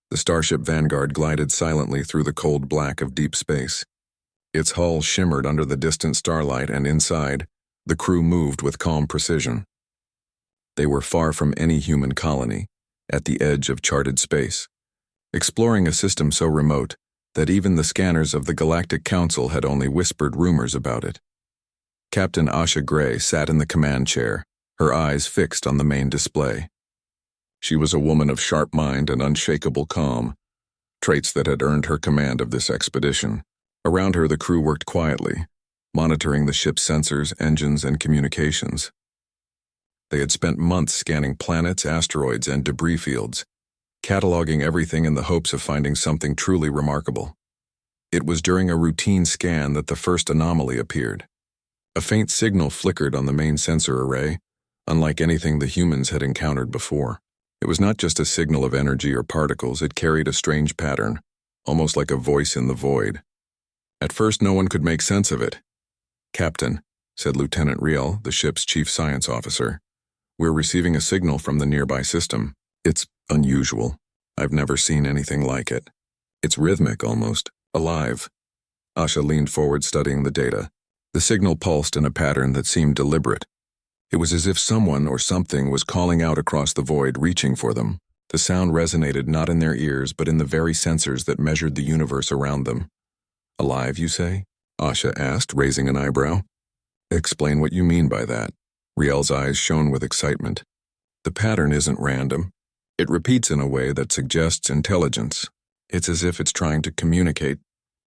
The starship Vanguard glided silently through the cold black of deep space. Its hull shimmered under the distant starlight, and inside, the crew moved with calm precision. They were far from any human colony, at the edge of charted space, exploring a system so remote that even the scanners of the Galactic Council had only whispered rumors about it. Captain Asha Gray sat in the command chair, her eyes fixed on the main display. She was a woman of sharp mind and unshakable calm, traits that had earned her command of this expedition. Around her, the crew worked quietly, monitoring the ship's sensors, engines, and communications. They had spent months scanning planets, asteroids, and debris fields, cataloging everything in the hopes of finding something truly remarkable. It was during a routine scan that the first anomaly appeared. A faint signal flickered on the main sensor array, unlike anything the humans had encountered before. It was not just a signal of energy or particles, it carried a strange pattern, almost like a voice in the void. At first, no one could make sense of it. "Captain," said Lieutenant Riel, the ship's chief science officer, "we're receiving a signal from the nearby system. It's unusual. I've never seen anything like it. It's rhythmic almost, alive." Asha leaned forward, studying the data. The signal pulsed in a pattern that seemed deliberate. It was as if someone or something was calling out across the void, reaching for them. The sound resonated not in their ears, but in the very sensors that measured the universe around them. "Alive, you say?" Asha asked, raising an eyebrow. "Explain what you mean by that." Riel's eyes shone with excitement. "The pattern isn't random. It repeats in a way that suggests intelligence. It's as if it's trying to communicate,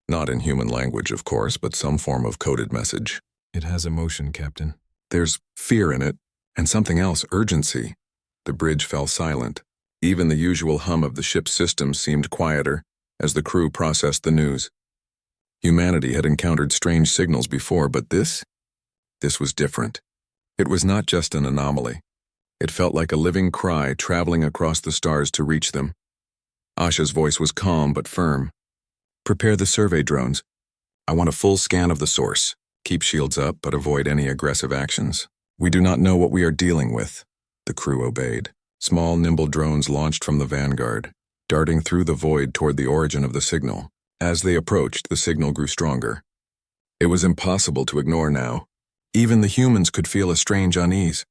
not in human language, of course, but some form of coded message." "It has emotion, Captain." "There's fear in it, and something else, urgency." The bridge fell silent. Even the usual hum of the ship's systems seemed quieter as the crew processed the news. Humanity had encountered strange signals before, but this was different. It was not just an anomaly. It felt like a living cry traveling across the stars to reach them. Asha's voice was calm but firm. "Prepare the survey drones. I want a full scan of the source. Keep shields up, but avoid any aggressive actions. We do not know what we are dealing with." The crew obeyed. Small, nimble drones launched from the Vanguard, darting through the void toward the origin of the signal. As they approached, the signal grew stronger. It was impossible to ignore now. Even the humans could feel a strange unease.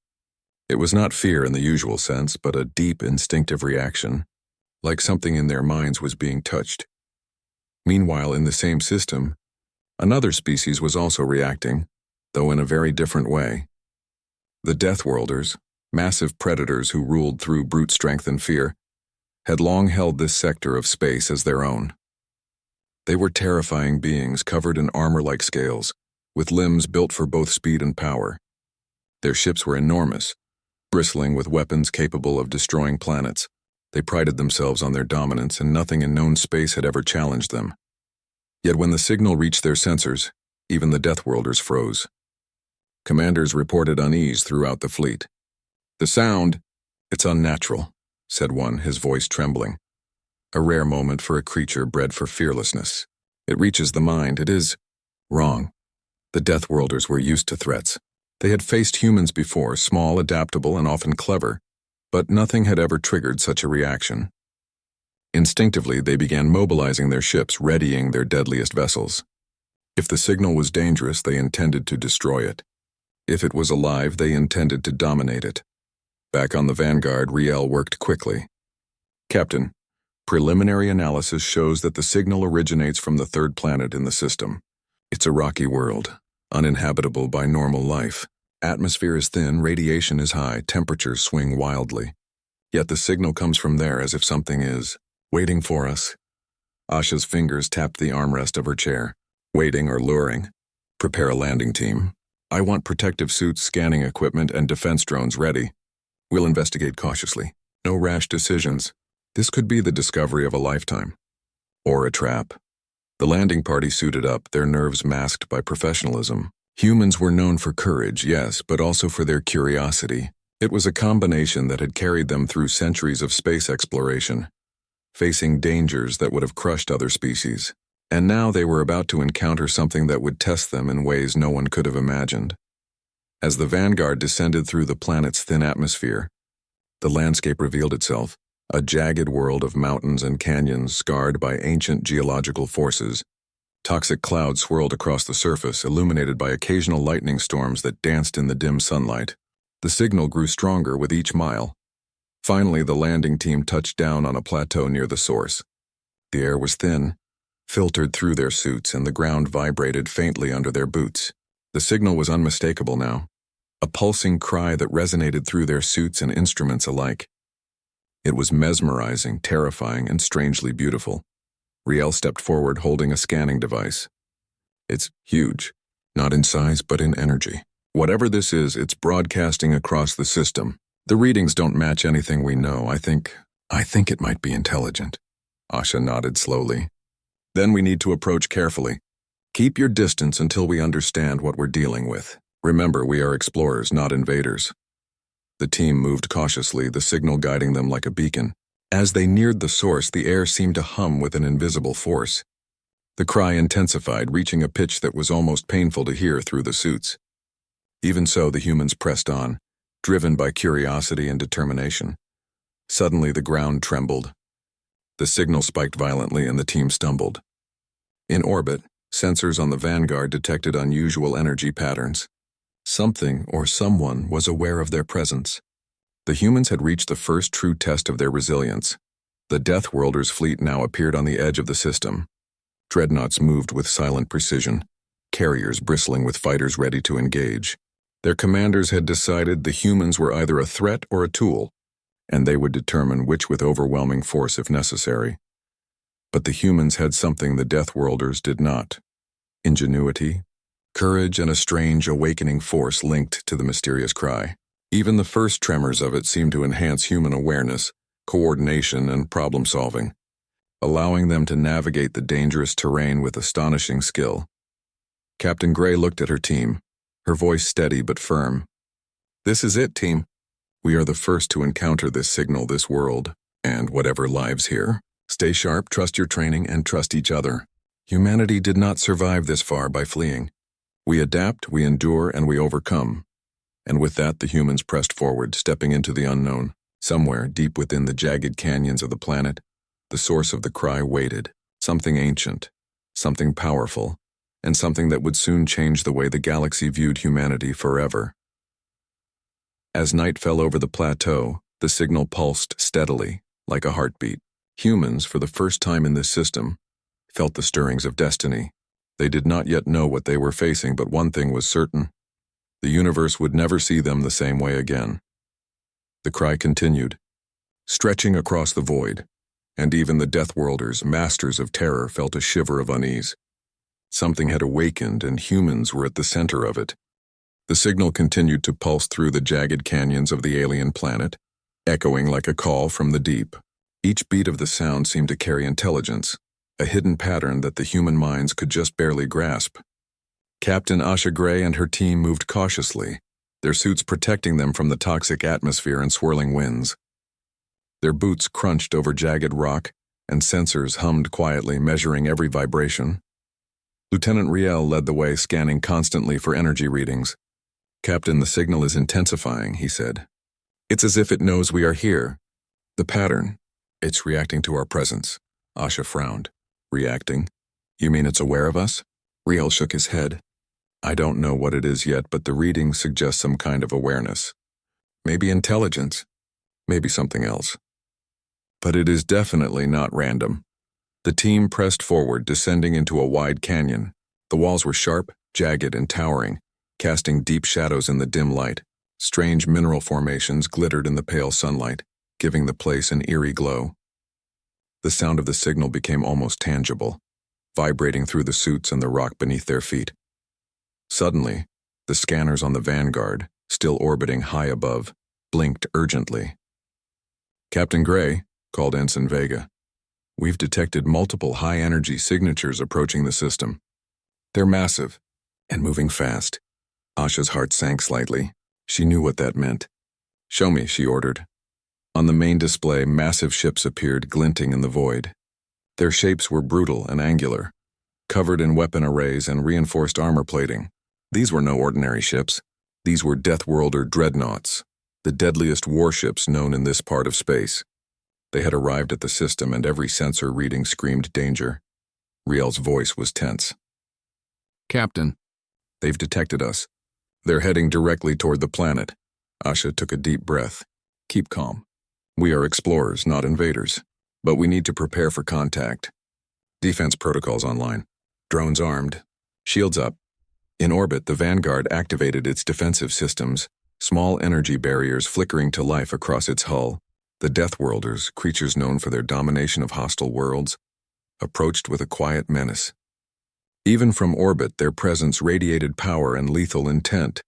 It was not fear in the usual sense, but a deep, instinctive reaction, like something in their minds was being touched. Meanwhile, in the same system, another species was also reacting, though in a very different way. The Deathworlders, massive predators who ruled through brute strength and fear, had long held this sector of space as their own. They were terrifying beings covered in armor-like scales, with limbs built for both speed and power. Their ships were enormous, bristling with weapons capable of destroying planets. They prided themselves on their dominance, and nothing in known space had ever challenged them. Yet when the signal reached their sensors, even the Deathworlders froze. Commanders reported unease throughout the fleet. "The sound, it's unnatural," said one, his voice trembling. "A rare moment for a creature bred for fearlessness. It reaches the mind. It is wrong." The Deathworlders were used to threats. They had faced humans before, small, adaptable, and often clever, but nothing had ever triggered such a reaction. Instinctively, they began mobilizing their ships, readying their deadliest vessels. If the signal was dangerous, they intended to destroy it. If it was alive, they intended to dominate it. Back on the Vanguard, Riel worked quickly. "Captain, preliminary analysis shows that the signal originates from the third planet in the system. It's a rocky world, uninhabitable by normal life. Atmosphere is thin, radiation is high, temperatures swing wildly. Yet the signal comes from there, as if something is waiting for us." Asha's fingers tapped the armrest of her chair. "Waiting or luring. Prepare a landing team. I want protective suits, scanning equipment, and defense drones ready. We'll investigate cautiously. No rash decisions. This could be the discovery of a lifetime. Or a trap." The landing party suited up, their nerves masked by professionalism. Humans were known for courage, yes, but also for their curiosity. It was a combination that had carried them through centuries of space exploration, facing dangers that would have crushed other species. And now they were about to encounter something that would test them in ways no one could have imagined. As the Vanguard descended through the planet's thin atmosphere, the landscape revealed itself, A jagged world of mountains and canyons scarred by ancient geological forces. Toxic clouds swirled across the surface, illuminated by occasional lightning storms that danced in the dim sunlight. The signal grew stronger with each mile. Finally, the landing team touched down on a plateau near the source. The air was thin, filtered through their suits, and the ground vibrated faintly under their boots. The signal was unmistakable now, a pulsing cry that resonated through their suits and instruments alike. It was mesmerizing, terrifying, and strangely beautiful. Riel stepped forward holding a scanning device. It's huge, not in size but in energy. Whatever this is, it's broadcasting across the system. The readings don't match anything we know. I think it might be intelligent. Asha nodded slowly. Then we need to approach carefully. Keep your distance until we understand what we're dealing with. Remember, we are explorers, not invaders. The team moved cautiously, the signal guiding them like a beacon. As they neared the source, the air seemed to hum with an invisible force. The cry intensified, reaching a pitch that was almost painful to hear through the suits. Even so, the humans pressed on, driven by curiosity and determination. Suddenly, the ground trembled. The signal spiked violently and the team stumbled. In orbit, sensors on the Vanguard detected unusual energy patterns. Something or someone was aware of their presence. The humans had reached the first true test of their resilience. The Deathworlders fleet now appeared on the edge of the system. Dreadnoughts moved with silent precision, carriers bristling with fighters ready to engage. Their commanders had decided the humans were either a threat or a tool, and they would determine which with overwhelming force if necessary. But the humans had something the Deathworlders did not: ingenuity, courage, and a strange awakening force linked to the mysterious cry. Even the first tremors of it seemed to enhance human awareness, coordination, and problem-solving, allowing them to navigate the dangerous terrain with astonishing skill. Captain Gray looked at her team, her voice steady but firm. This is it, team. We are the first to encounter this signal, this world, and whatever lives here. Stay sharp, trust your training, and trust each other. Humanity did not survive this far by fleeing. We adapt, we endure, and we overcome. And with that, the humans pressed forward, stepping into the unknown. Somewhere, deep within the jagged canyons of the planet, the source of the cry waited. Something ancient, something powerful, and something that would soon change the way the galaxy viewed humanity forever. As night fell over the plateau, the signal pulsed steadily, like a heartbeat. Humans, for the first time in this system, felt the stirrings of destiny. They did not yet know what they were facing, but one thing was certain: the universe would never see them the same way again. The cry continued, stretching across the void, and even the Deathworlders, masters of terror, felt a shiver of unease. Something had awakened, and humans were at the center of it. The signal continued to pulse through the jagged canyons of the alien planet, echoing like a call from the deep. Each beat of the sound seemed to carry intelligence, a hidden pattern that the human minds could just barely grasp. Captain Asha Gray and her team moved cautiously, their suits protecting them from the toxic atmosphere and swirling winds. Their boots crunched over jagged rock, and sensors hummed quietly, measuring every vibration. Lieutenant Riel led the way, scanning constantly for energy readings. Captain, the signal is intensifying, he said. It's as if it knows we are here. The pattern, it's reacting to our presence. Asha frowned. Reacting? You mean it's aware of us? Riel shook his head. I don't know what it is yet, but the readings suggest some kind of awareness. Maybe intelligence. Maybe something else. But it is definitely not random. The team pressed forward, descending into a wide canyon. The walls were sharp, jagged, and towering, casting deep shadows in the dim light. Strange mineral formations glittered in the pale sunlight, giving the place an eerie glow. The sound of the signal became almost tangible, vibrating through the suits and the rock beneath their feet. Suddenly, the scanners on the Vanguard, still orbiting high above, blinked urgently. Captain Gray, called Ensign Vega, we've detected multiple high-energy signatures approaching the system. They're massive and moving fast. Asha's heart sank slightly. She knew what that meant. Show me, she ordered. On the main display, massive ships appeared, glinting in the void. Their shapes were brutal and angular, covered in weapon arrays and reinforced armor plating. These were no ordinary ships. These were Deathworlder dreadnoughts, the deadliest warships known in this part of space. They had arrived at the system and every sensor reading screamed danger. Riel's voice was tense. "Captain, they've detected us. They're heading directly toward the planet." Asha took a deep breath. "Keep calm. We are explorers, not invaders. But we need to prepare for contact. Defense protocols online. Drones armed. Shields up." In orbit, the Vanguard activated its defensive systems, small energy barriers flickering to life across its hull. The Deathworlders, creatures known for their domination of hostile worlds, approached with a quiet menace. Even from orbit, their presence radiated power and lethal intent.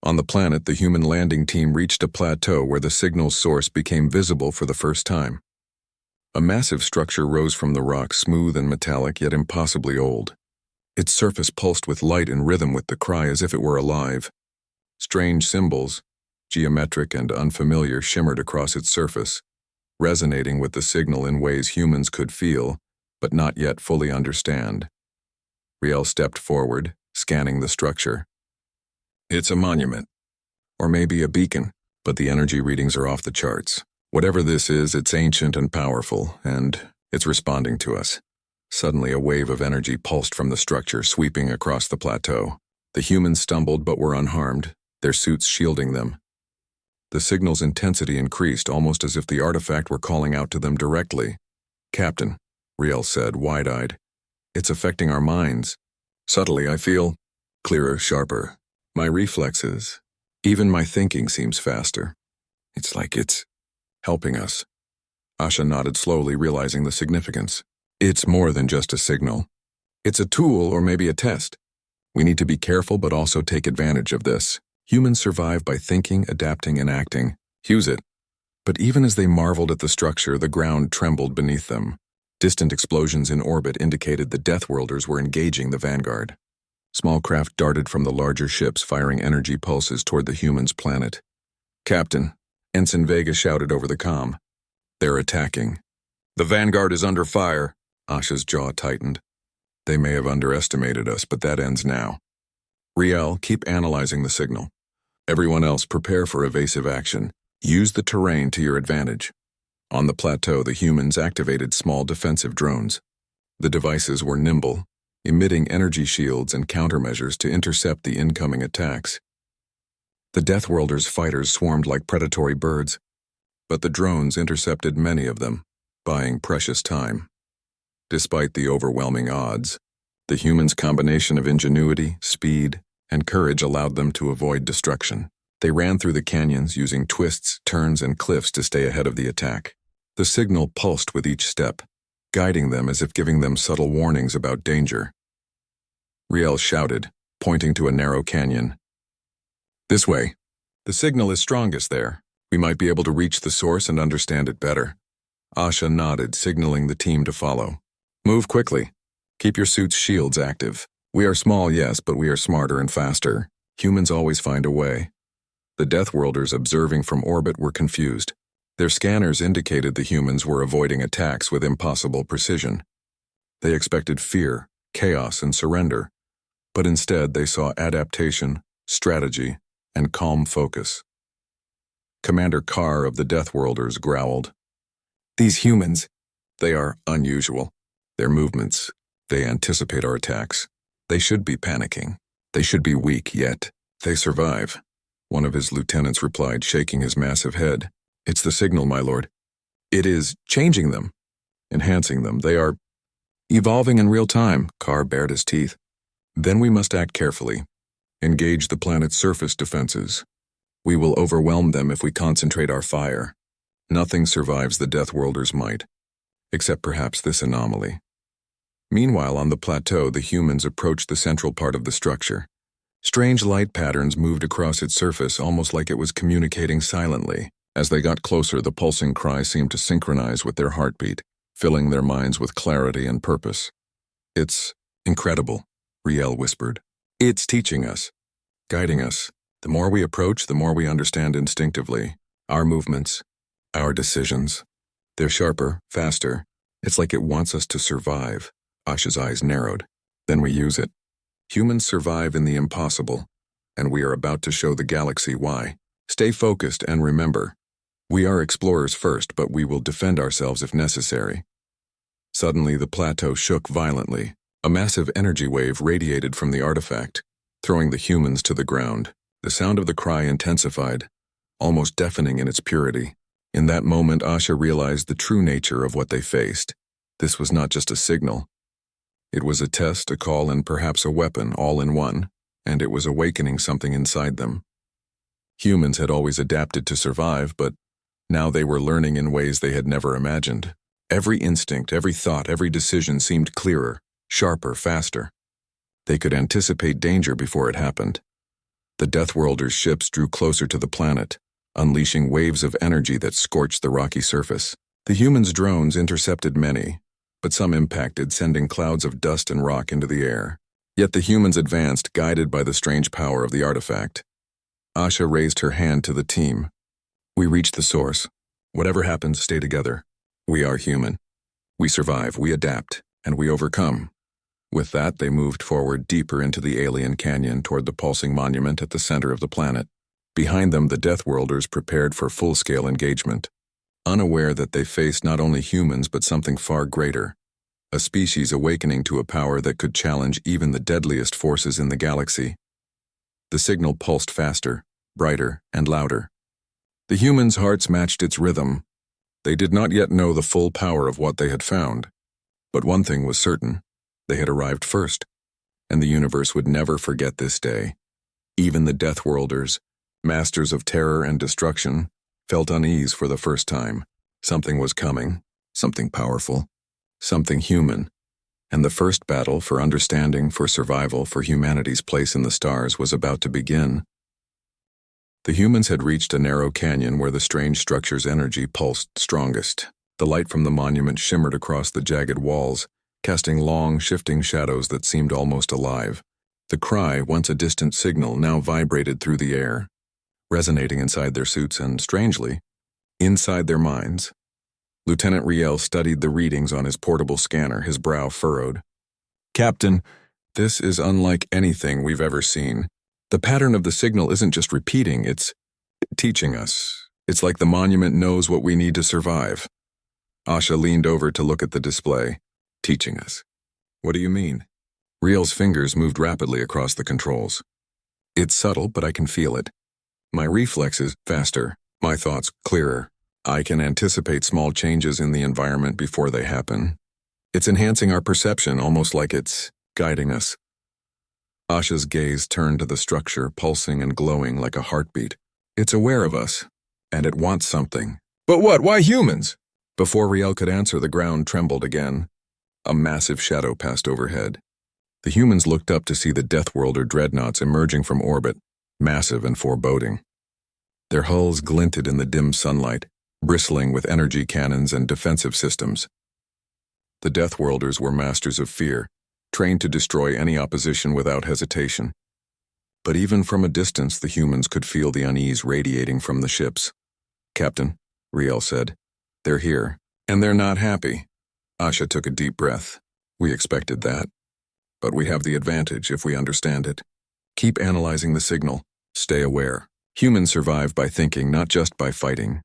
On the planet, the human landing team reached a plateau where the signal's source became visible for the first time. A massive structure rose from the rock, smooth and metallic, yet impossibly old. Its surface pulsed with light in rhythm with the cry as if it were alive. Strange symbols, geometric and unfamiliar, shimmered across its surface, resonating with the signal in ways humans could feel, but not yet fully understand. Riel stepped forward, scanning the structure. "It's a monument, or maybe a beacon, but the energy readings are off the charts. Whatever this is, it's ancient and powerful, and it's responding to us." Suddenly, a wave of energy pulsed from the structure, sweeping across the plateau. The humans stumbled but were unharmed, their suits shielding them. The signal's intensity increased, almost as if the artifact were calling out to them directly. "Captain," Riel said, wide-eyed, "it's affecting our minds. Subtly, I feel clearer, sharper. My reflexes, even my thinking seems faster. It's like it's helping us." Asha nodded slowly, realizing the significance. "It's more than just a signal. It's a tool or maybe a test. We need to be careful but also take advantage of this. Humans survive by thinking, adapting, and acting. Use it." But even as they marveled at the structure, the ground trembled beneath them. Distant explosions in orbit indicated the Deathworlders were engaging the Vanguard. Small craft darted from the larger ships, firing energy pulses toward the humans' planet. "Captain," Ensign Vega shouted over the comm. "They're attacking." "The Vanguard is under fire." Asha's jaw tightened. "They may have underestimated us, but that ends now. Riel, keep analyzing the signal. Everyone else, prepare for evasive action. Use the terrain to your advantage." On the plateau, the humans activated small defensive drones. The devices were nimble, emitting energy shields and countermeasures to intercept the incoming attacks. The Deathworlders' fighters swarmed like predatory birds, but the drones intercepted many of them, buying precious time. Despite the overwhelming odds, the humans' combination of ingenuity, speed, and courage allowed them to avoid destruction. They ran through the canyons, using twists, turns, and cliffs to stay ahead of the attack. The signal pulsed with each step, guiding them as if giving them subtle warnings about danger. Riel shouted, pointing to a narrow canyon. "This way. The signal is strongest there. We might be able to reach the source and understand it better." Asha nodded, signaling the team to follow. "Move quickly. Keep your suit's shields active. We are small, yes, but we are smarter and faster. Humans always find a way." The Deathworlders observing from orbit were confused. Their scanners indicated the humans were avoiding attacks with impossible precision. They expected fear, chaos, and surrender, but instead they saw adaptation, strategy, and calm focus. Commander Carr of the Deathworlders growled, "These humans, they are unusual. Their movements, they anticipate our attacks. They should be panicking. They should be weak, yet they survive." One of his lieutenants replied, shaking his massive head. "It's the signal, my lord. It is changing them, enhancing them. They are evolving in real time." Carr bared his teeth. "Then we must act carefully. Engage the planet's surface defenses. We will overwhelm them if we concentrate our fire. Nothing survives the Deathworlders' might, except perhaps this anomaly." Meanwhile, on the plateau, the humans approached the central part of the structure. Strange light patterns moved across its surface, almost like it was communicating silently. As they got closer, the pulsing cry seemed to synchronize with their heartbeat, filling their minds with clarity and purpose. "It's incredible," Riel whispered. "It's teaching us, guiding us. The more we approach, the more we understand instinctively. Our movements, our decisions. They're sharper, faster. It's like it wants us to survive." Asha's eyes narrowed. "Then we use it. Humans survive in the impossible, and we are about to show the galaxy why. Stay focused and remember, We are explorers first, but we will defend ourselves if necessary. Suddenly, the plateau shook violently. A massive energy wave radiated from the artifact, throwing the humans to the ground. The sound of the cry intensified, almost deafening in its purity. In that moment, Asha realized the true nature of what they faced. This was not just a signal. It was a test, a call, and perhaps a weapon, all in one, and it was awakening something inside them. Humans had always adapted to survive, but now they were learning in ways they had never imagined. Every instinct, every thought, every decision seemed clearer, sharper, faster. They could anticipate danger before it happened. The Deathworlders' ships drew closer to the planet, unleashing waves of energy that scorched the rocky surface. The humans' drones intercepted many, but some impacted, sending clouds of dust and rock into the air. Yet the humans advanced, guided by the strange power of the artifact. Asha raised her hand to the team. We reached the source. Whatever happens, stay together. We are human. We survive, we adapt, and we overcome. With that, they moved forward deeper into the alien canyon toward the pulsing monument at the center of the planet. Behind them, the Deathworlders prepared for full-scale engagement, unaware that they faced not only humans but something far greater, a species awakening to a power that could challenge even the deadliest forces in the galaxy. The signal pulsed faster, brighter, and louder. The humans' hearts matched its rhythm. They did not yet know the full power of what they had found. But one thing was certain. They had arrived first, and the universe would never forget this day. Even the Deathworlders, masters of terror and destruction, felt unease for the first time. Something was coming, something powerful, something human, and the first battle for understanding, for survival, for humanity's place in the stars was about to begin. The humans had reached a narrow canyon where the strange structure's energy pulsed strongest. The light from the monument shimmered across the jagged walls, casting long, shifting shadows that seemed almost alive. The cry, once a distant signal, now vibrated through the air, resonating inside their suits and, strangely, inside their minds. Lieutenant Riel studied the readings on his portable scanner, his brow furrowed. "Captain, this is unlike anything we've ever seen. The pattern of the signal isn't just repeating, it's teaching us. It's like the monument knows what we need to survive." Asha leaned over to look at the display. "Teaching us? What do you mean?" Riel's fingers moved rapidly across the controls. "It's subtle, but I can feel it. My reflexes faster, my thoughts clearer. I can anticipate small changes in the environment before they happen. It's enhancing our perception, almost like it's guiding us." Asha's gaze turned to the structure, pulsing and glowing like a heartbeat. "It's aware of us, and it wants something." "But what? Why humans?" Before Riel could answer, the ground trembled again. A massive shadow passed overhead. The humans looked up to see the Deathworlder dreadnoughts emerging from orbit, massive and foreboding. Their hulls glinted in the dim sunlight, bristling with energy cannons and defensive systems. The Deathworlders were masters of fear, trained to destroy any opposition without hesitation. But even from a distance, the humans could feel the unease radiating from the ships. "Captain," Riel said, "they're here, and they're not happy." Asha took a deep breath. "We expected that. But we have the advantage if we understand it. Keep analyzing the signal. Stay aware. Humans survive by thinking, not just by fighting."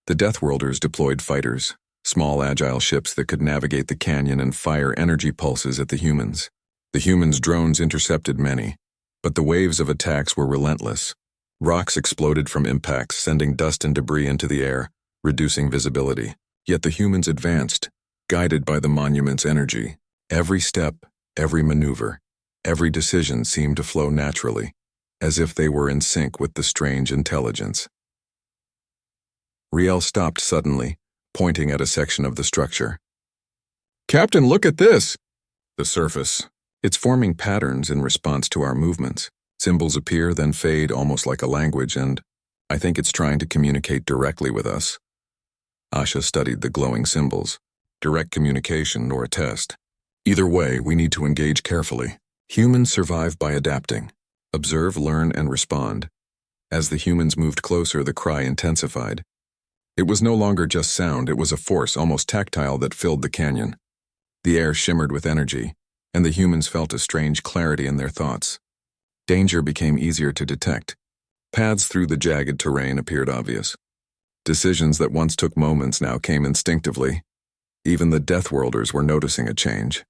The Deathworlders deployed fighters, small agile ships that could navigate the canyon and fire energy pulses at the humans. The humans' drones intercepted many, but the waves of attacks were relentless. Rocks exploded from impacts, sending dust and debris into the air, reducing visibility. Yet the humans advanced, guided by the monument's energy. Every step, every maneuver, every decision seemed to flow naturally, as if they were in sync with the strange intelligence. Riel stopped suddenly, pointing at a section of the structure. "Captain, look at this!" "The surface. It's forming patterns in response to our movements. Symbols appear, then fade, almost like a language, and I think it's trying to communicate directly with us." Asha studied the glowing symbols. Direct communication or a test. Either way, we need to engage carefully. Humans survive by adapting. Observe, learn, and respond. As the humans moved closer, the cry intensified. It was no longer just sound, it was a force, almost tactile, that filled the canyon. The air shimmered with energy, and the humans felt a strange clarity in their thoughts. Danger became easier to detect. Paths through the jagged terrain appeared obvious. Decisions that once took moments now came instinctively. Even the Deathworlders were noticing a change.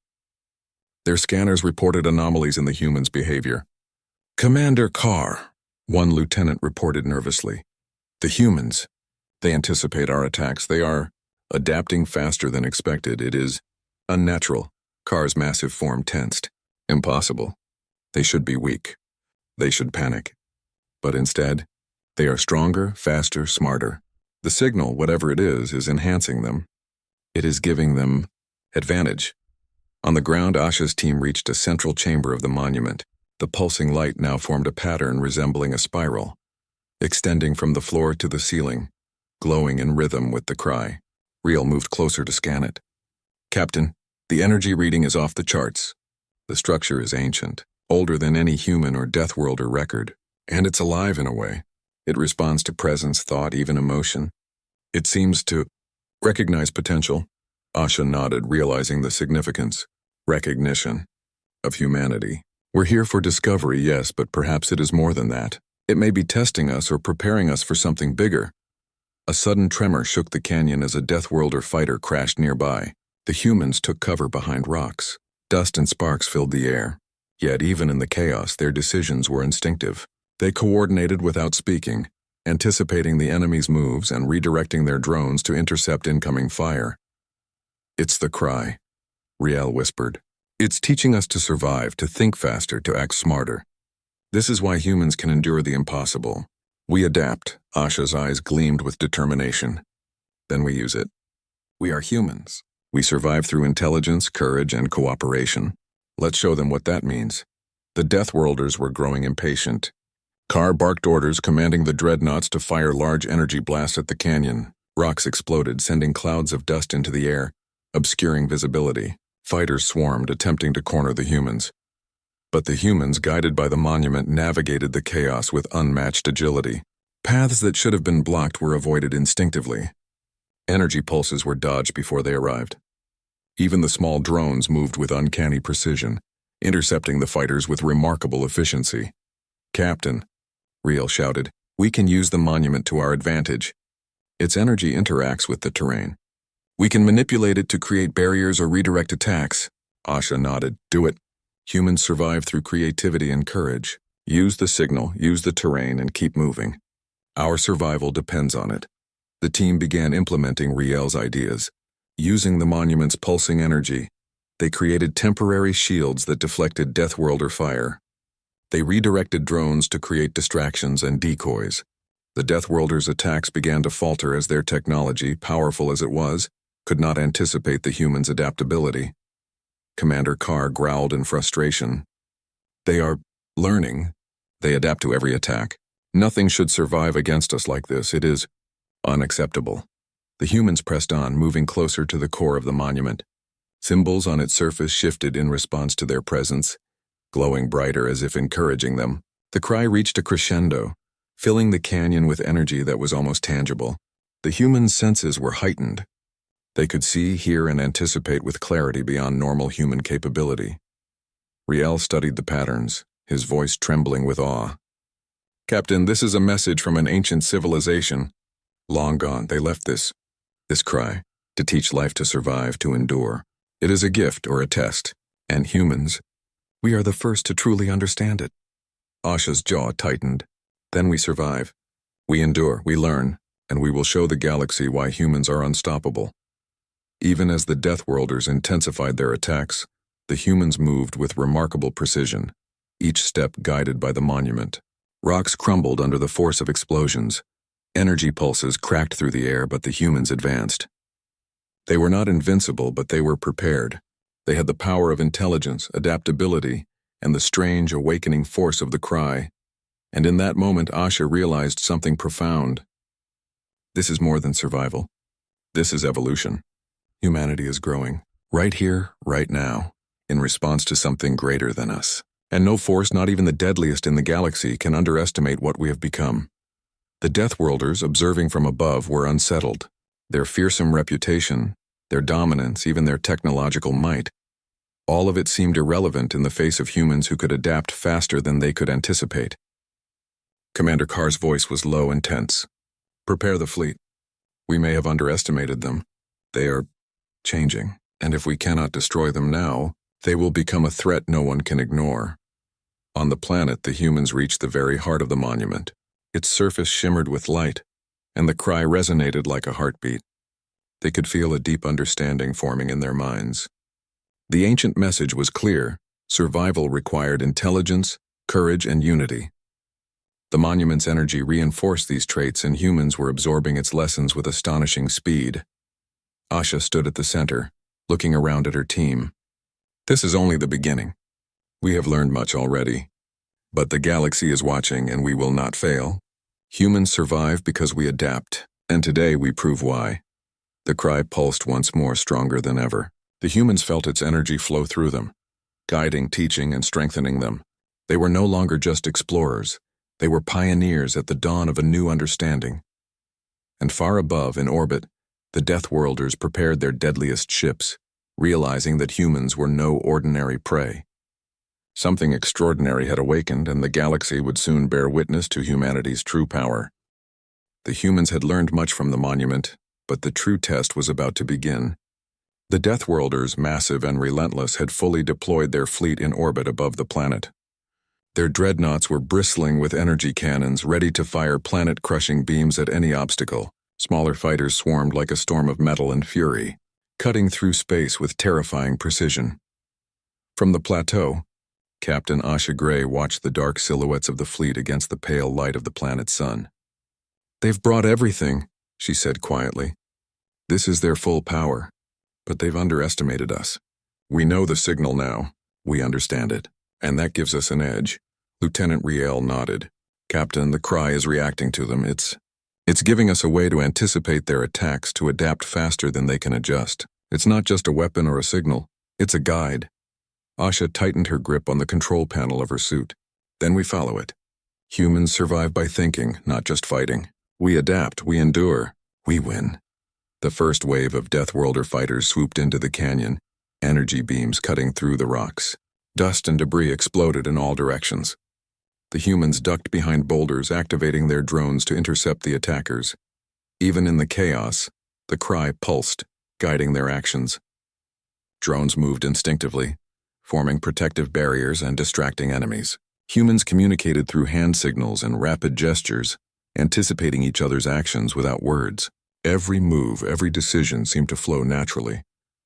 Their scanners reported anomalies in the humans' behavior. "Commander Carr," one lieutenant reported nervously. "The humans, they anticipate our attacks. They are adapting faster than expected. It is unnatural." Carr's massive form tensed. "Impossible. They should be weak. They should panic. But instead, they are stronger, faster, smarter. The signal, whatever it is enhancing them. It is giving them advantage." On the ground, Asha's team reached a central chamber of the monument. The pulsing light now formed a pattern resembling a spiral, extending from the floor to the ceiling, glowing in rhythm with the cry. Riel moved closer to scan it. "Captain, the energy reading is off the charts. The structure is ancient, older than any human or Deathworlder record, and it's alive in a way. It responds to presence, thought, even emotion. It seems to recognize potential." Asha nodded, realizing the significance. Recognition of humanity. "We're here for discovery, yes, but perhaps it is more than that. It may be testing us or preparing us for something bigger." A sudden tremor shook the canyon as a Deathworlder fighter crashed nearby. The humans took cover behind rocks. Dust and sparks filled the air. Yet even in the chaos, their decisions were instinctive. They coordinated without speaking, anticipating the enemy's moves and redirecting their drones to intercept incoming fire. "It's the cry," Riel whispered. "It's teaching us to survive, to think faster, to act smarter. This is why humans can endure the impossible. We adapt." Asha's eyes gleamed with determination. "Then we use it. We are humans. We survive through intelligence, courage, and cooperation. Let's show them what that means." The Deathworlders were growing impatient. Carr barked orders, commanding the dreadnoughts to fire large energy blasts at the canyon. Rocks exploded, sending clouds of dust into the air, obscuring visibility. Fighters swarmed, attempting to corner the humans. But the humans, guided by the monument, navigated the chaos with unmatched agility. Paths that should have been blocked were avoided instinctively. Energy pulses were dodged before they arrived. Even the small drones moved with uncanny precision, intercepting the fighters with remarkable efficiency. "Captain," Riel shouted, "we can use the monument to our advantage. Its energy interacts with the terrain. We can manipulate it to create barriers or redirect attacks." Asha nodded. "Do it. Humans survive through creativity and courage. Use the signal, use the terrain, and keep moving. Our survival depends on it." The team began implementing Riel's ideas. Using the monument's pulsing energy, they created temporary shields that deflected Deathworlder fire. They redirected drones to create distractions and decoys. The Deathworlders' attacks began to falter as their technology, powerful as it was, could not anticipate the humans' adaptability. Commander Carr growled in frustration. "They are learning. They adapt to every attack. Nothing should survive against us like this. It is unacceptable." The humans pressed on, moving closer to the core of the monument. Symbols on its surface shifted in response to their presence, glowing brighter as if encouraging them. The cry reached a crescendo, filling the canyon with energy that was almost tangible. The humans' senses were heightened. They could see, hear, and anticipate with clarity beyond normal human capability. Riel studied the patterns, his voice trembling with awe. "Captain, this is a message from an ancient civilization. Long gone, they left this cry, to teach life to survive, to endure. It is a gift or a test, and humans, we are the first to truly understand it." Asha's jaw tightened. "Then we survive. We endure, we learn, and we will show the galaxy why humans are unstoppable." Even as the Deathworlders intensified their attacks, the humans moved with remarkable precision, each step guided by the monument. Rocks crumbled under the force of explosions. Energy pulses cracked through the air, but the humans advanced. They were not invincible, but they were prepared. They had the power of intelligence, adaptability, and the strange, awakening force of the cry. And in that moment, Asha realized something profound. This is more than survival. This is evolution. Humanity is growing, right here, right now, in response to something greater than us. And no force, not even the deadliest in the galaxy, can underestimate what we have become. The Deathworlders, observing from above, were unsettled. Their fearsome reputation, their dominance, even their technological might, all of it seemed irrelevant in the face of humans who could adapt faster than they could anticipate. Commander Carr's voice was low and tense. "Prepare the fleet. We may have underestimated them. They are changing, and if we cannot destroy them now, they will become a threat no one can ignore. On the planet, the humans reached the very heart of the monument. Its surface shimmered with light, and the cry resonated like a heartbeat. They could feel a deep understanding forming in their minds. The ancient message was clear: survival required intelligence, courage, and unity. The monument's energy reinforced these traits, and humans were absorbing its lessons with astonishing speed. Asha stood at the center, looking around at her team. This is only the beginning. We have learned much already. But the galaxy is watching, and we will not fail. Humans survive because we adapt, and today we prove why. The cry pulsed once more, stronger than ever. The humans felt its energy flow through them, guiding, teaching, and strengthening them. They were no longer just explorers. They were pioneers at the dawn of a new understanding. And far above, in orbit, the Deathworlders prepared their deadliest ships, realizing that humans were no ordinary prey. Something extraordinary had awakened, and the galaxy would soon bear witness to humanity's true power. The humans had learned much from the monument, but the true test was about to begin. The Deathworlders, massive and relentless, had fully deployed their fleet in orbit above the planet. Their dreadnoughts were bristling with energy cannons, ready to fire planet-crushing beams at any obstacle. Smaller fighters swarmed like a storm of metal and fury, cutting through space with terrifying precision. From the plateau, Captain Asha Gray watched the dark silhouettes of the fleet against the pale light of the planet's sun. "They've brought everything," she said quietly. "This is their full power, but they've underestimated us. We know the signal now. We understand it, and that gives us an edge." Lieutenant Riel nodded. "Captain, the cry is reacting to them. It's giving us a way to anticipate their attacks, to adapt faster than they can adjust. It's not just a weapon or a signal. It's a guide." Asha tightened her grip on the control panel of her suit. "Then we follow it. Humans survive by thinking, not just fighting. We adapt, we endure, we win." The first wave of Deathworlder fighters swooped into the canyon, energy beams cutting through the rocks. Dust and debris exploded in all directions. The humans ducked behind boulders, activating their drones to intercept the attackers. Even in the chaos, the cry pulsed, guiding their actions. Drones moved instinctively, forming protective barriers and distracting enemies. Humans communicated through hand signals and rapid gestures, anticipating each other's actions without words. Every move, every decision seemed to flow naturally,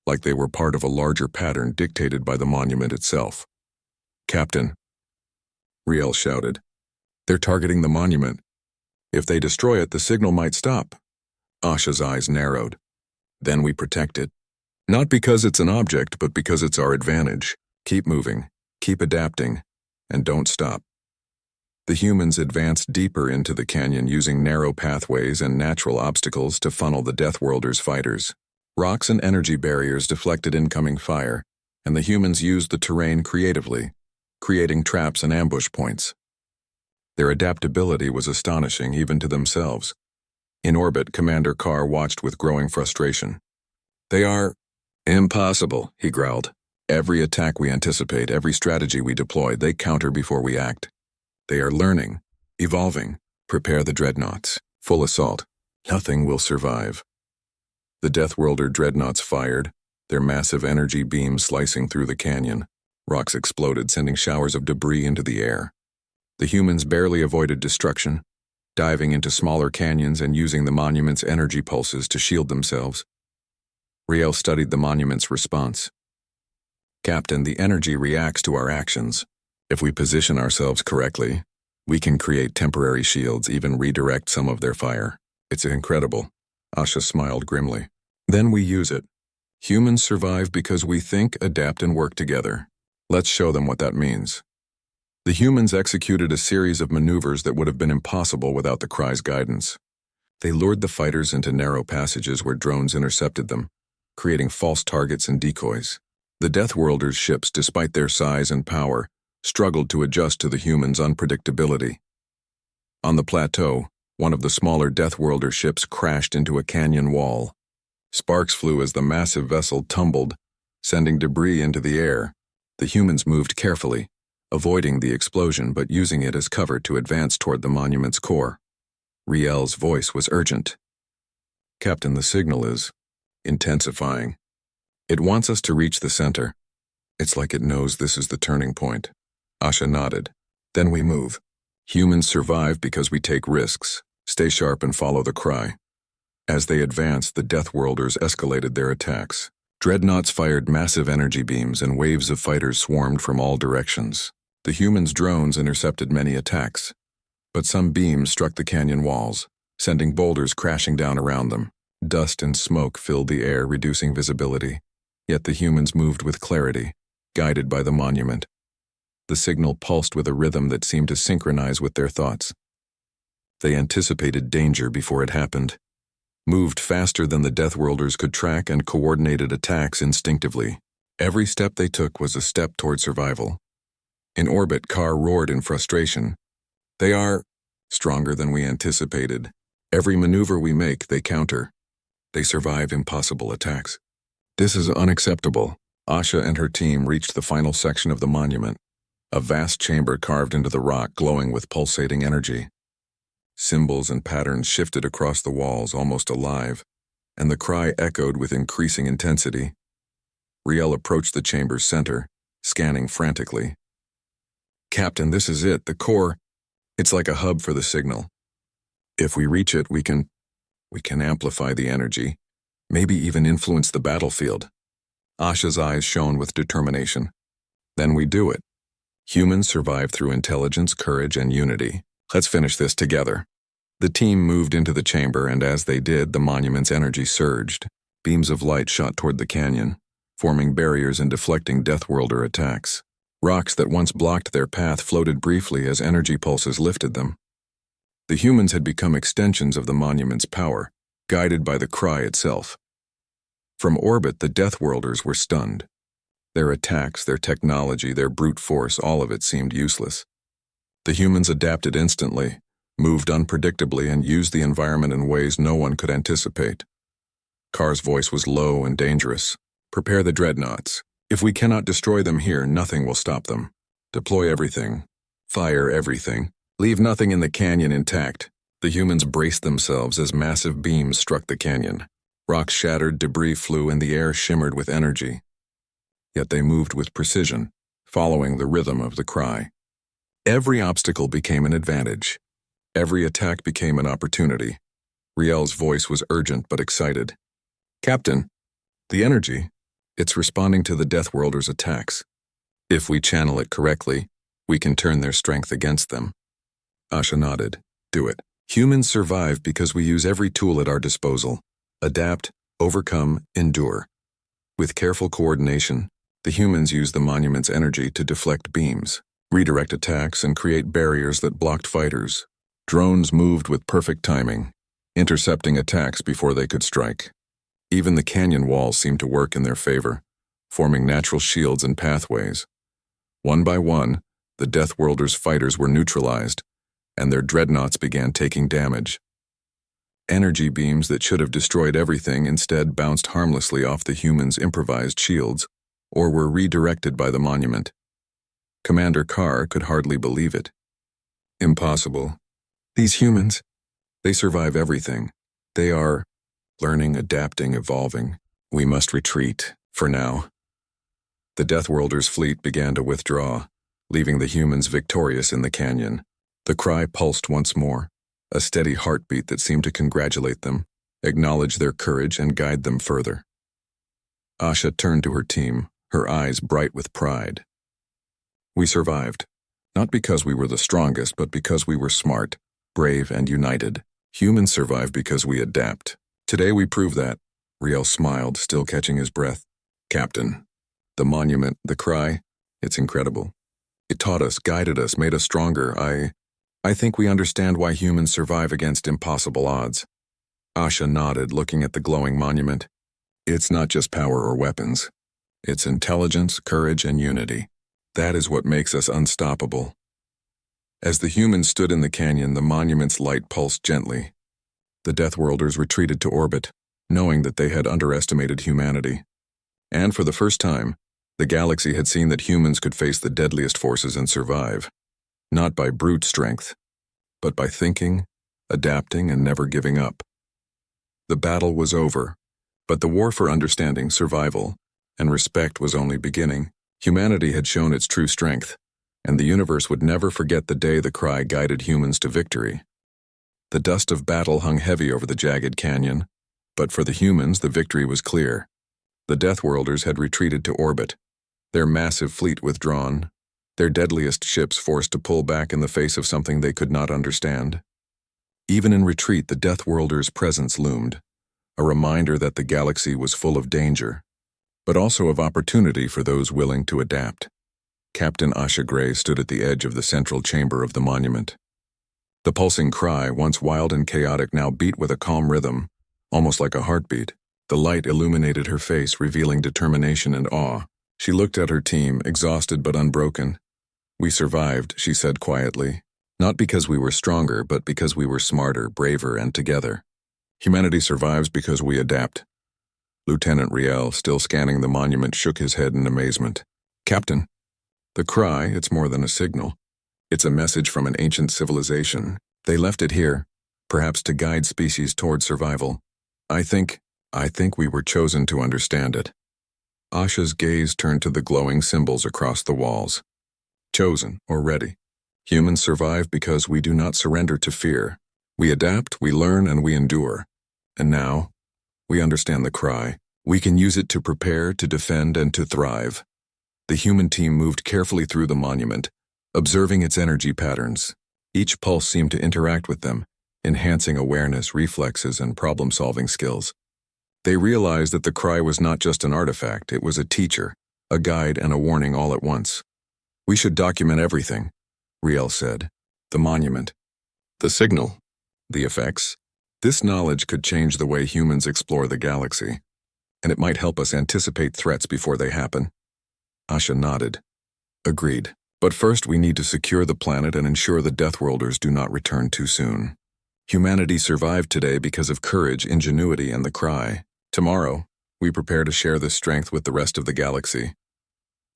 like they were part of a larger pattern dictated by the monument itself. "Captain," Riel shouted, "they're targeting the monument. If they destroy it, the signal might stop." Asha's eyes narrowed. "Then we protect it. Not because it's an object, but because it's our advantage. Keep moving, keep adapting, and don't stop." The humans advanced deeper into the canyon, using narrow pathways and natural obstacles to funnel the Deathworlders' fighters. Rocks and energy barriers deflected incoming fire, and the humans used the terrain creatively, creating traps and ambush points. Their adaptability was astonishing even to themselves. In orbit, Commander Carr watched with growing frustration. "They are impossible," he growled. "Every attack we anticipate, every strategy we deploy, they counter before we act. They are learning, evolving. Prepare the dreadnoughts. Full assault. Nothing will survive." The Deathworlder dreadnoughts fired, their massive energy beams slicing through the canyon. Rocks exploded, sending showers of debris into the air. The humans barely avoided destruction, diving into smaller canyons and using the monument's energy pulses to shield themselves. Riel studied the monument's response. "Captain, the energy reacts to our actions. If we position ourselves correctly, we can create temporary shields, even redirect some of their fire. It's incredible." Asha smiled grimly. "Then we use it. Humans survive because we think, adapt, and work together. Let's show them what that means." The humans executed a series of maneuvers that would have been impossible without the cry's guidance. They lured the fighters into narrow passages where drones intercepted them, creating false targets and decoys. The Deathworlders' ships, despite their size and power, struggled to adjust to the humans' unpredictability. On the plateau, one of the smaller Deathworlder ships crashed into a canyon wall. Sparks flew as the massive vessel tumbled, sending debris into the air. The humans moved carefully, avoiding the explosion but using it as cover to advance toward the monument's core. Riel's voice was urgent. Captain, the signal is intensifying. It wants us to reach the center. It's like it knows this is the turning point. Asha nodded. Then we move. Humans survive because we take risks, stay sharp and follow the cry. As they advanced, the Deathworlders escalated their attacks. Dreadnoughts fired massive energy beams and waves of fighters swarmed from all directions. The humans' drones intercepted many attacks, but some beams struck the canyon walls, sending boulders crashing down around them. Dust and smoke filled the air, reducing visibility. Yet the humans moved with clarity, guided by the monument. The signal pulsed with a rhythm that seemed to synchronize with their thoughts. They anticipated danger before it happened, moved faster than the Deathworlders could track, and coordinated attacks instinctively. Every step they took was a step toward survival. In orbit, Carr roared in frustration. They are stronger than we anticipated. Every maneuver we make, they counter. They survive impossible attacks. This is unacceptable. Asha and her team reached the final section of the monument, a vast chamber carved into the rock glowing with pulsating energy. Symbols and patterns shifted across the walls, almost alive, and the cry echoed with increasing intensity. Riel approached the chamber's center, scanning frantically. Captain, this is it, the core. It's like a hub for the signal. If we reach it, we can amplify the energy, maybe even influence the battlefield. Asha's eyes shone with determination. Then we do it. Humans survive through intelligence, courage, and unity. Let's finish this together. The team moved into the chamber, and as they did, the monument's energy surged. Beams of light shot toward the canyon, forming barriers and deflecting Deathworlder attacks. Rocks that once blocked their path floated briefly as energy pulses lifted them. The humans had become extensions of the monument's power, guided by the cry itself. From orbit, the Deathworlders were stunned. Their attacks, their technology, their brute force, all of it seemed useless. The humans adapted instantly, moved unpredictably, and used the environment in ways no one could anticipate. Carr's voice was low and dangerous. Prepare the dreadnoughts. If we cannot destroy them here, nothing will stop them. Deploy everything. Fire everything. Leave nothing in the canyon intact. The humans braced themselves as massive beams struck the canyon. Rocks shattered, debris flew, and the air shimmered with energy. Yet they moved with precision, following the rhythm of the cry. Every obstacle became an advantage. Every attack became an opportunity. Riel's voice was urgent but excited. Captain, the energy, it's responding to the Deathworlders' attacks. If we channel it correctly, we can turn their strength against them. Asha nodded. Do it. Humans survive because we use every tool at our disposal. Adapt, overcome, endure. With careful coordination, the humans use the monument's energy to deflect beams, redirect attacks, and create barriers that blocked fighters. Drones moved with perfect timing, intercepting attacks before they could strike. Even the canyon walls seemed to work in their favor, forming natural shields and pathways. One by one, the Deathworlders' fighters were neutralized, and their dreadnoughts began taking damage. Energy beams that should have destroyed everything instead bounced harmlessly off the humans' improvised shields, or were redirected by the monument. Commander Carr could hardly believe it. Impossible. These humans, they survive everything. They are learning, adapting, evolving. We must retreat, for now. The Deathworlders' fleet began to withdraw, leaving the humans victorious in the canyon. The cry pulsed once more, a steady heartbeat that seemed to congratulate them, acknowledge their courage, and guide them further. Asha turned to her team, her eyes bright with pride. We survived, not because we were the strongest, but because we were smart, brave, and united. Humans survive because we adapt. Today we prove that. Riel smiled, still catching his breath. Captain, the monument, the cry, it's incredible. It taught us, guided us, made us stronger. I think we understand why humans survive against impossible odds. Asha nodded, looking at the glowing monument. It's not just power or weapons. It's intelligence, courage, and unity. That is what makes us unstoppable. As the humans stood in the canyon, the monument's light pulsed gently. The Deathworlders retreated to orbit, knowing that they had underestimated humanity. And for the first time, the galaxy had seen that humans could face the deadliest forces and survive. Not by brute strength, but by thinking, adapting, and never giving up. The battle was over, but the war for understanding, survival, and respect was only beginning. Humanity had shown its true strength, and the universe would never forget the day the cry guided humans to victory. The dust of battle hung heavy over the jagged canyon, but for the humans the victory was clear. The Deathworlders had retreated to orbit, their massive fleet withdrawn, their deadliest ships forced to pull back in the face of something they could not understand. Even in retreat, the Deathworlders' presence loomed, a reminder that the galaxy was full of danger, but also of opportunity for those willing to adapt. Captain Asha Gray stood at the edge of the central chamber of the monument. The pulsing cry, once wild and chaotic, now beat with a calm rhythm, almost like a heartbeat. The light illuminated her face, revealing determination and awe. She looked at her team, exhausted but unbroken. "We survived," she said quietly. "Not because we were stronger, but because we were smarter, braver, and together. Humanity survives because we adapt." Lieutenant Riel, still scanning the monument, shook his head in amazement. "Captain, the cry, it's more than a signal. It's a message from an ancient civilization. They left it here, perhaps to guide species toward survival. I think we were chosen to understand it." Asha's gaze turned to the glowing symbols across the walls. "Chosen, or ready. Humans survive because we do not surrender to fear. We adapt, we learn, and we endure. And now, we understand the cry. We can use it to prepare, to defend, and to thrive." The human team moved carefully through the monument, observing its energy patterns. Each pulse seemed to interact with them, enhancing awareness, reflexes, and problem-solving skills. They realized that the cry was not just an artifact, it was a teacher, a guide, and a warning all at once. "We should document everything," Riel said. "The monument, the signal, the effects. This knowledge could change the way humans explore the galaxy, and it might help us anticipate threats before they happen." Asha nodded. "Agreed. But first we need to secure the planet and ensure the Deathworlders do not return too soon. Humanity survived today because of courage, ingenuity, and the cry. Tomorrow, we prepare to share this strength with the rest of the galaxy."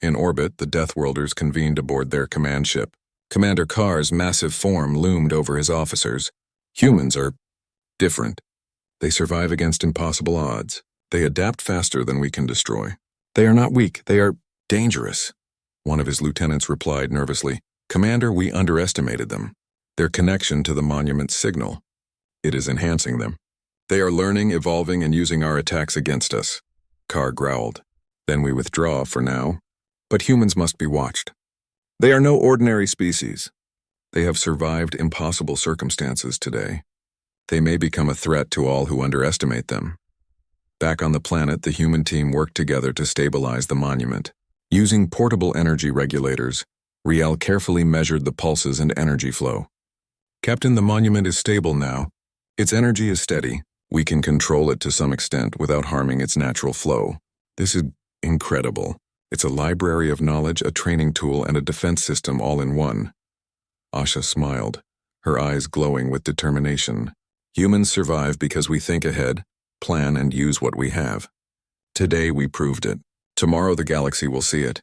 In orbit, the Deathworlders convened aboard their command ship. Commander Carr's massive form loomed over his officers. "Humans are different. They survive against impossible odds. They adapt faster than we can destroy. They are not weak, they are dangerous," one of his lieutenants replied nervously. "Commander, we underestimated them. Their connection to the monument's signal. It is enhancing them. They are learning, evolving, and using our attacks against us." Carr growled. "Then we withdraw for now. But humans must be watched. They are no ordinary species. They have survived impossible circumstances today. They may become a threat to all who underestimate them." Back on the planet, the human team worked together to stabilize the monument. Using portable energy regulators, Riel carefully measured the pulses and energy flow. "Captain, the monument is stable now. Its energy is steady. We can control it to some extent without harming its natural flow. This is incredible. It's a library of knowledge, a training tool, and a defense system all in one." Asha smiled, her eyes glowing with determination. "Humans survive because we think ahead, plan, and use what we have. Today we proved it. Tomorrow the galaxy will see it."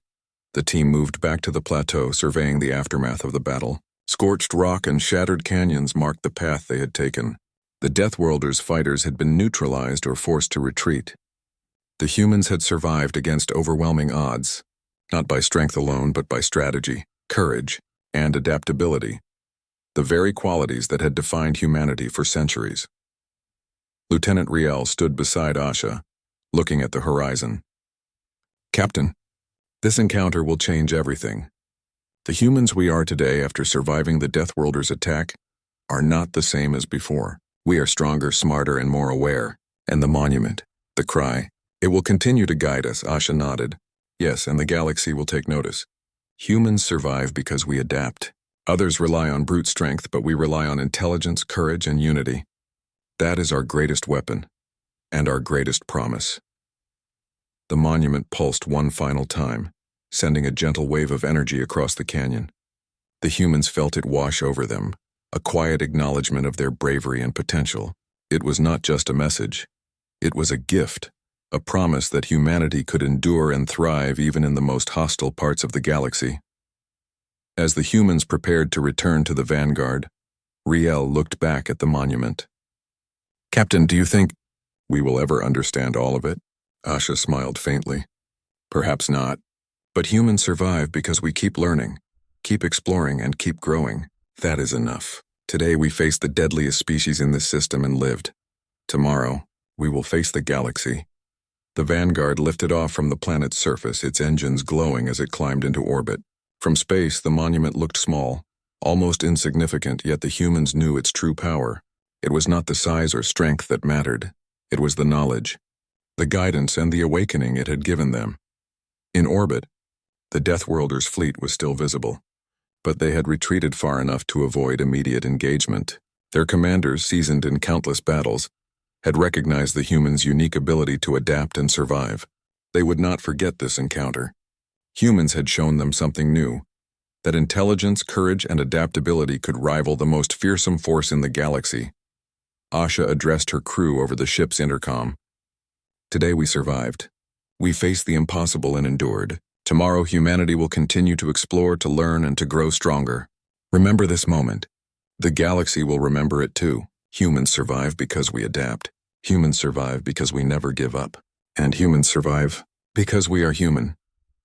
The team moved back to the plateau, surveying the aftermath of the battle. Scorched rock and shattered canyons marked the path they had taken. The Deathworlders' fighters had been neutralized or forced to retreat. The humans had survived against overwhelming odds, not by strength alone, but by strategy, courage, and adaptability, the very qualities that had defined humanity for centuries. Lieutenant Riel stood beside Asha, looking at the horizon. "Captain, this encounter will change everything. The humans we are today after surviving the Deathworlders' attack are not the same as before. We are stronger, smarter, and more aware. And the monument, the cry, it will continue to guide us." Asha nodded. "Yes, and the galaxy will take notice. Humans survive because we adapt. Others rely on brute strength, but we rely on intelligence, courage, and unity. That is our greatest weapon, and our greatest promise." The monument pulsed one final time, sending a gentle wave of energy across the canyon. The humans felt it wash over them, a quiet acknowledgement of their bravery and potential. It was not just a message. It was a gift, a promise that humanity could endure and thrive even in the most hostile parts of the galaxy. As the humans prepared to return to the vanguard, Riel looked back at the monument. "Captain, do you think We will ever understand all of it? Asha smiled faintly. Perhaps not. But humans survive because we keep learning, keep exploring, and keep growing. That is enough. Today we faced the deadliest species in this system and lived. Tomorrow, we will face the galaxy. The Vanguard lifted off from the planet's surface, its engines glowing as it climbed into orbit. From space, the monument looked small, almost insignificant, yet the humans knew its true power. It was not the size or strength that mattered. It was the knowledge, the guidance, and the awakening it had given them. In orbit, the Deathworlders' fleet was still visible, but they had retreated far enough to avoid immediate engagement. Their commanders, seasoned in countless battles, had recognized the humans' unique ability to adapt and survive. They would not forget this encounter. Humans had shown them something new, that intelligence, courage, and adaptability could rival the most fearsome force in the galaxy. Asha addressed her crew over the ship's intercom. Today we survived. We faced the impossible and endured. Tomorrow humanity will continue to explore, to learn, and to grow stronger. Remember this moment. The galaxy will remember it too. Humans survive because we adapt. Humans survive because we never give up. And humans survive because we are human.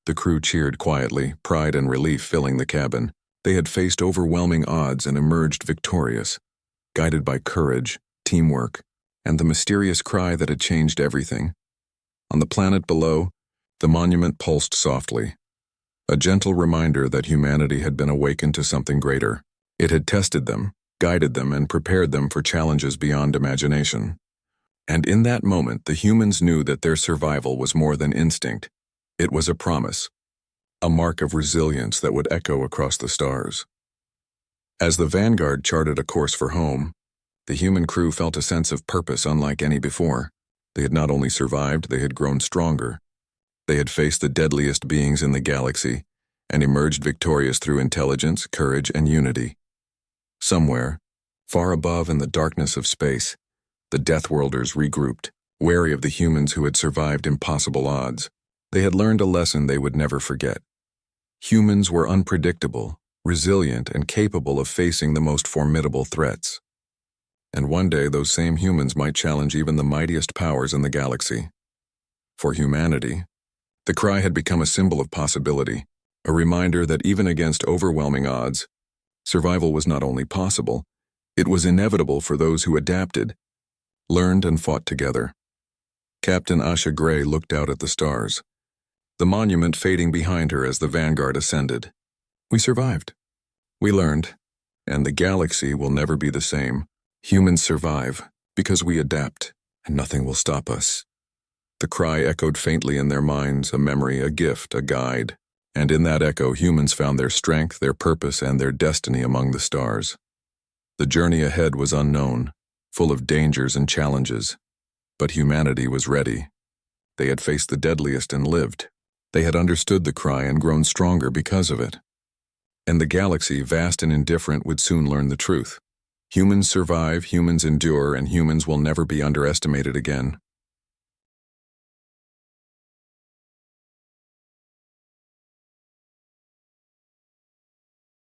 The crew cheered quietly, pride and relief filling the cabin. They had faced overwhelming odds and emerged victorious, guided by courage, teamwork, and the mysterious cry that had changed everything. On the planet below, the monument pulsed softly, a gentle reminder that humanity had been awakened to something greater. It had tested them, guided them, and prepared them for challenges beyond imagination. And in that moment, the humans knew that their survival was more than instinct. It was a promise, a mark of resilience that would echo across the stars. As the Vanguard charted a course for home, the human crew felt a sense of purpose unlike any before. They had not only survived, they had grown stronger. They had faced the deadliest beings in the galaxy and emerged victorious through intelligence, courage, and unity. Somewhere, far above in the darkness of space, the Deathworlders regrouped, wary of the humans who had survived impossible odds. They had learned a lesson they would never forget. Humans were unpredictable, resilient, and capable of facing the most formidable threats. And one day those same humans might challenge even the mightiest powers in the galaxy. For humanity, the cry had become a symbol of possibility, a reminder that even against overwhelming odds, survival was not only possible, it was inevitable for those who adapted, learned, and fought together. Captain Asha Gray looked out at the stars, the monument fading behind her as the Vanguard ascended. We survived. We learned, and the galaxy will never be the same. Humans survive because we adapt, and nothing will stop us. The cry echoed faintly in their minds, a memory, a gift, a guide. And in that echo, humans found their strength, their purpose, and their destiny among the stars. The journey ahead was unknown, full of dangers and challenges. But humanity was ready. They had faced the deadliest and lived. They had understood the cry and grown stronger because of it. And the galaxy, vast and indifferent, would soon learn the truth. Humans survive, humans endure, and humans will never be underestimated again.